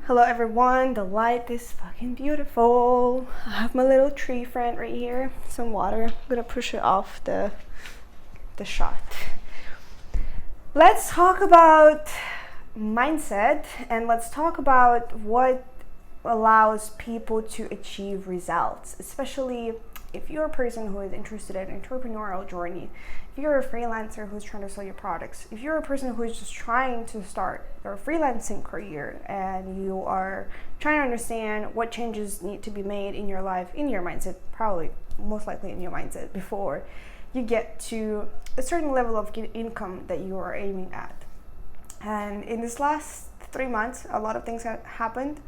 Hello everyone, the light is fucking beautiful. I have my little tree friend right here, some water. I'm gonna push it off the shot. Let's talk about mindset and let's talk about what allows people to achieve results, especially if you're a person who is interested in an entrepreneurial journey, if you're a freelancer who's trying to sell your products, if you're a person who is just trying to start your freelancing career and you are trying to understand what changes need to be made in your life, in your mindset, probably most likely in your mindset before you get to a certain level of income that you are aiming at. And in this last 3 months, a lot of things have happened.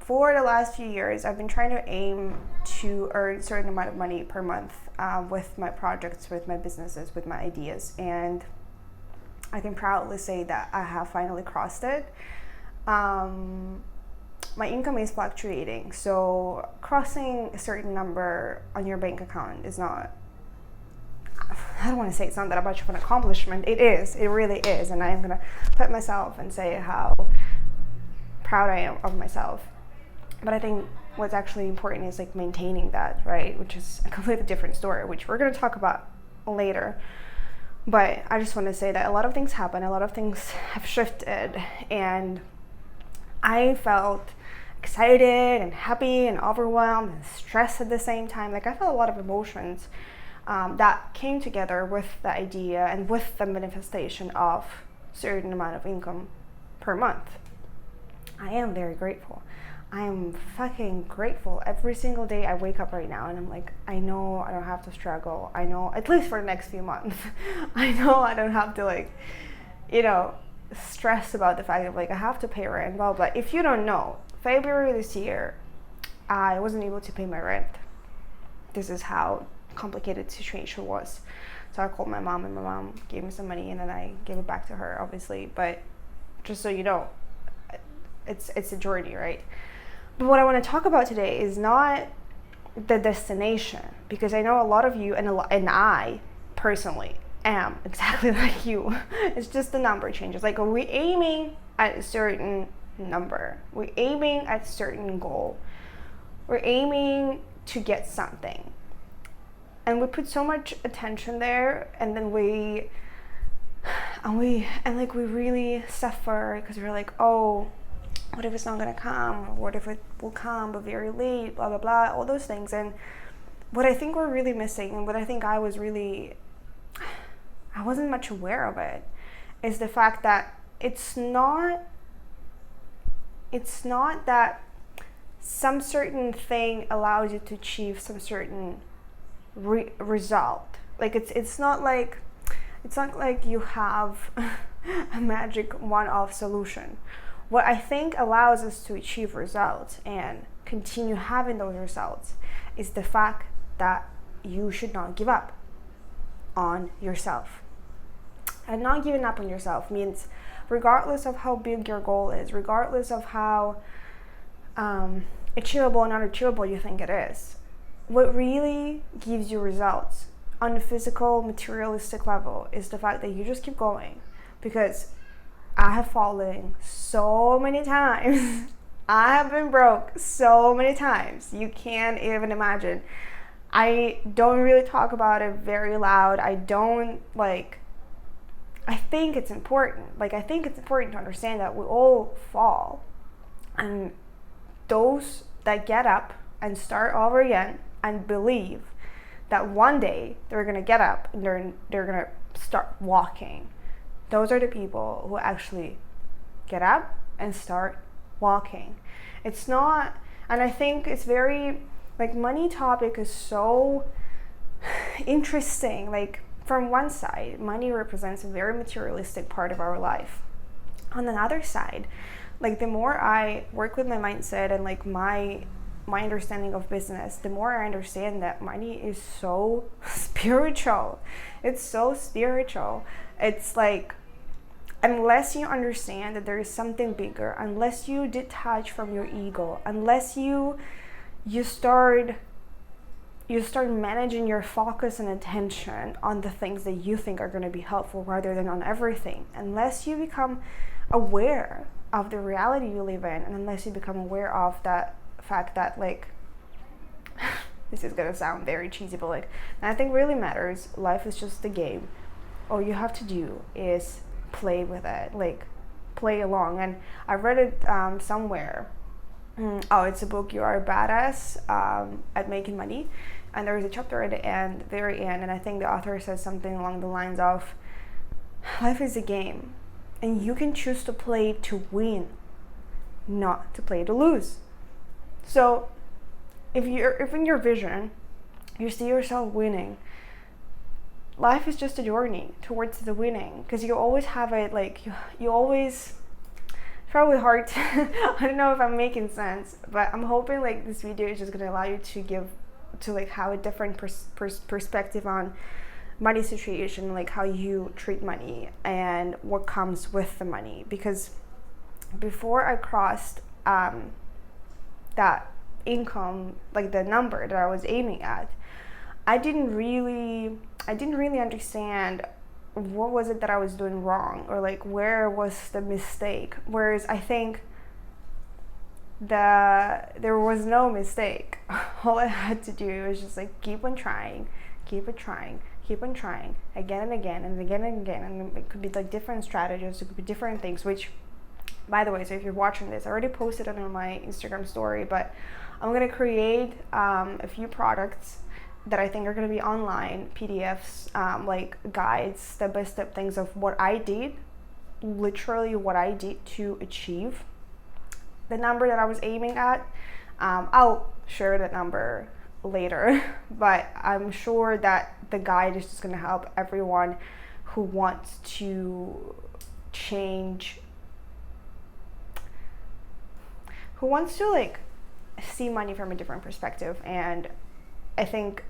For the last few years, I've been trying to aim to earn a certain amount of money per month with my projects, with my businesses, with my ideas. And I can proudly say that I have finally crossed it. My income is fluctuating, so crossing a certain number on your bank account is not, I don't want to say it's not that much of an accomplishment. It is, it really is. And I am going to put myself and say how proud I am of myself. But I think what's actually important is like maintaining that, right? Which is a completely different story, which we're going to talk about later. But I just want to say that a lot of things happen, a lot of things have shifted, and I felt excited and happy and overwhelmed and stressed at the same time. Like I felt a lot of emotions that came together with the idea and with the manifestation of certain amount of income per month. I am very grateful. I am fucking grateful. Every single day I wake up right now and I'm like, I know I don't have to struggle. I know, at least for the next few months, I know I don't have to stress about the fact that I have to pay rent, blah, blah. If you don't know, February this year, I wasn't able to pay my rent. This is how complicated the situation was. So I called my mom and my mom gave me some money and then I gave it back to her, obviously. But just so you know, it's a journey, right? But what I want to talk about today is not the destination, because I know a lot of you and I personally am exactly like you. It's just the number changes. Like, are we aiming at a certain number? We're aiming at a certain goal. We're aiming to get something. And we put so much attention there, and then we really suffer because we're like, oh, what if it's not gonna come? Or what if it will come but very late? Blah blah blah. All those things. And what I think we're really missing, and what I think I wasn't much aware of it, is the fact that it's not that some certain thing allows you to achieve some certain result. Like it's not like you have a magic one-off solution. What I think allows us to achieve results and continue having those results is the fact that you should not give up on yourself. And not giving up on yourself means, regardless of how big your goal is, regardless of how achievable and unachievable you think it is, what really gives you results on the physical, materialistic level is the fact that you just keep going. Because I have fallen so many times. I have been broke so many times. You can't even imagine. I don't really talk about it very loud. I think it's important. I think it's important to understand that we all fall. And those that get up and start over again and believe that one day they're going to get up and they're going to start walking. Those are the people who actually get up and start walking. It's not, and I think it's very, money topic is so interesting. From one side, money represents a very materialistic part of our life. On another side, the more I work with my mindset and my understanding of business, the more I understand that money is so spiritual. It's so spiritual. It's unless you understand that there is something bigger, unless you detach from your ego, unless you start managing your focus and attention on the things that you think are going to be helpful rather than on everything, unless you become aware of the reality you live in, and unless you become aware of that fact that, like, this is gonna sound very cheesy, but like, nothing really matters. Life is just a game. All you have to do is play with it, like play along. And I read it somewhere. Oh, it's a book, You Are a Badass at Making Money. And there is a chapter at the end, very end, and I think the author says something along the lines of, life is a game, and you can choose to play to win, not to play to lose. So if in your vision you see yourself winning, life is just a journey towards the winning, because you always have it, like you always, it's probably hard to I don't know if I'm making sense, but I'm hoping like this video is just going to allow you to like have a different perspective on money situation, like how you treat money and what comes with the money. Because before I crossed that income, like the number that I was aiming at, I didn't really understand what was it that I was doing wrong, or like where was the mistake. Whereas I think there was no mistake. All I had to do was just like keep on trying, keep on trying again and again and again and again. And it could be like different strategies, it could be different things, which, by the way, so if you're watching this, I already posted it on my Instagram story, but I'm gonna create a few products that I think are gonna be online PDFs, like guides, step-by-step things of what I did, literally what I did to achieve the number that I was aiming at. I'll share that number later, but I'm sure that the guide is just gonna help everyone who wants to change, who wants to like see money from a different perspective. And I think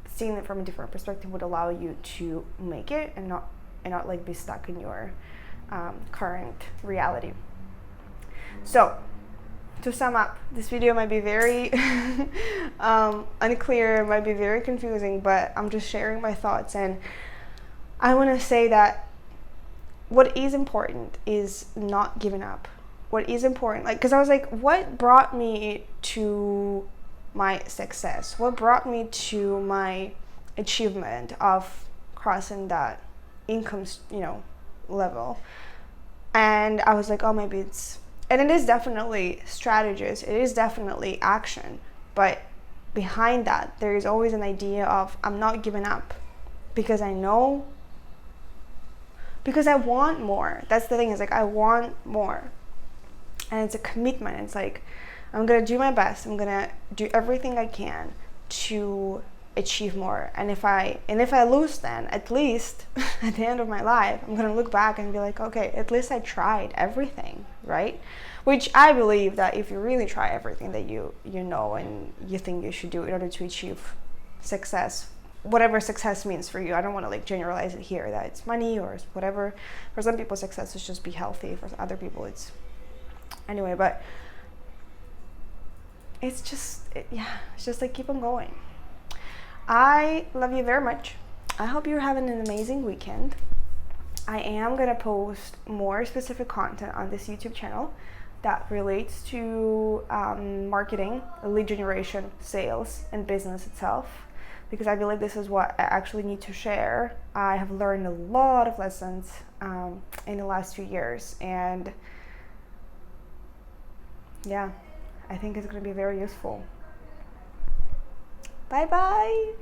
seeing it from a different perspective would allow you to make it and not like be stuck in your current reality. So to sum up, this video might be very unclear, might be very confusing, but I'm just sharing my thoughts. And I want to say that what is important is not giving up. What is important, like, because I was like, what brought me to my success? What brought me to my achievement of crossing that income, level? And I was like, oh, maybe it's, and it is definitely strategies, it is definitely action, but behind that there is always an idea of, I'm not giving up, because I know, because I want more. That's the thing, is like, I want more, and it's a commitment. It's like, I'm gonna do my best, I'm gonna do everything I can to achieve more. And if I lose, then at least at the end of my life, I'm gonna look back and be like, okay, at least I tried everything, right? Which I believe that if you really try everything that you know and you think you should do in order to achieve success, whatever success means for you. I don't want to like generalize it here that it's money or whatever. For some people, success is just be healthy. For other people, it's anyway. But it's just it's just like keep on going. I love you very much. I hope you're having an amazing weekend. I am gonna post more specific content on this YouTube channel that relates to marketing, lead generation, sales, and business itself, because I believe this is what I actually need to share. I have learned a lot of lessons in the last few years, and yeah, I think it's going to be very useful. Bye bye.